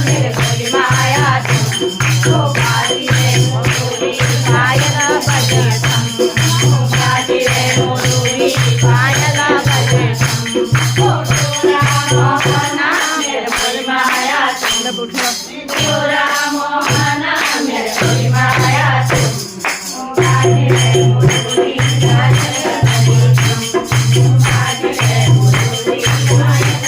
मेरे कोई माया ओ बाजी रे मोरूरी पायल बजे ओ बाजी रे मोरूरी पायल बजे ओ छोरा मोहना मेरे कोई माया छोरा मोहना मेरे कोई माया ओ बाजी रे मोरूरी पायल बजे ओ बाजी रे मोरूरी पायल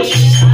Oh,